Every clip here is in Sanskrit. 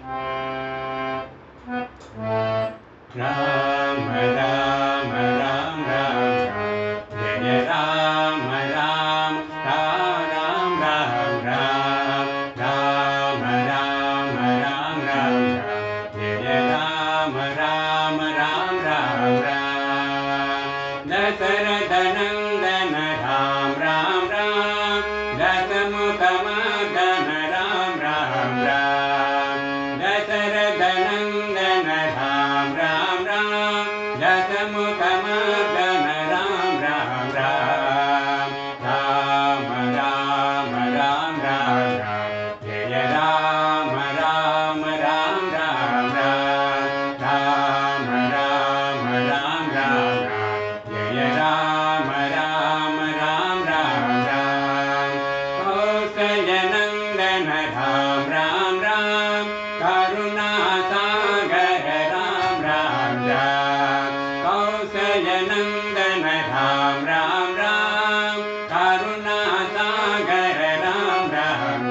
राम राम राम राम जय राम राम राम राम राम राम राम राम राम जय राम राम राम राम राम दशरथ नंदन राम राम राम दशमुख मदन राम राम राम दशरथ नंदन राम राम राम दशमुख मदन राम राम राम राम राम राम राम जय राम राम राम राम राम राम राम राम जय राम राम राम राम राम कौसल्यनंदन राम राम राम करुणा सागर राम राम राम कौसल्यनंदन राम राम राम करुणा सागर राम राम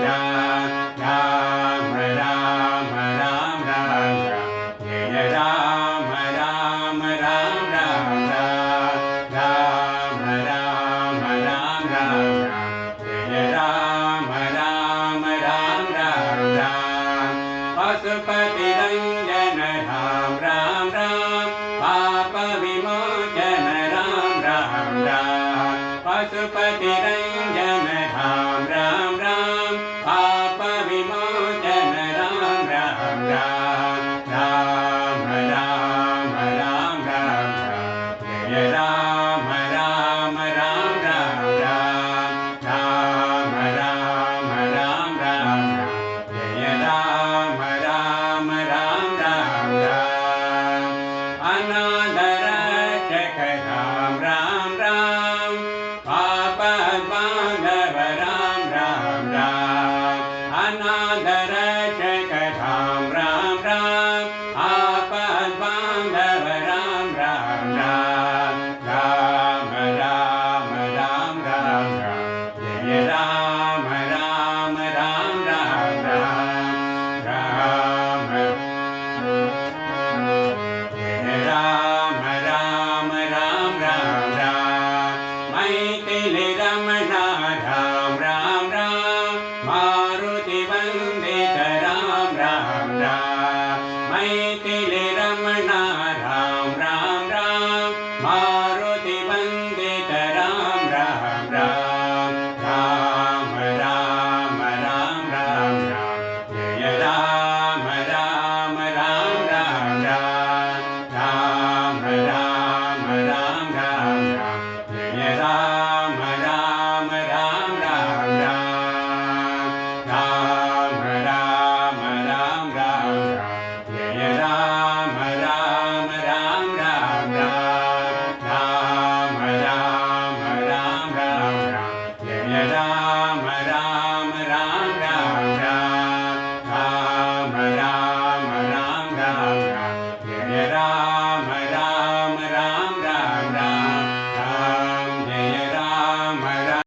राम राम राम राम जय राम राम राम राम राम राम राम राम जय राम राम राम राम राम पशुपति रंजन राम राम राम पाप विमोचन राम राम राम पशुपति रंजन राम राम राम पाप विमोचन राम राम राम राम राम राम जय राम राम राम राम राम राम राम जय राम राम राम राम अनाथ रक्षक राम राम राम पाप बांधव राम राम राम अनाथ रक्षक राम राम राम पाप बांधव राम राम राम राम राम राम जय राम राम राम राम राम जय राम राम राम राम राम मैथिली रमणा राम राम राम मारुति वंदित राम राम राम मैथिली रमणा राम राम राम मारुति वंदित राम राम राम राम राम राम जय राम राम राम राम राम राम राम जय राम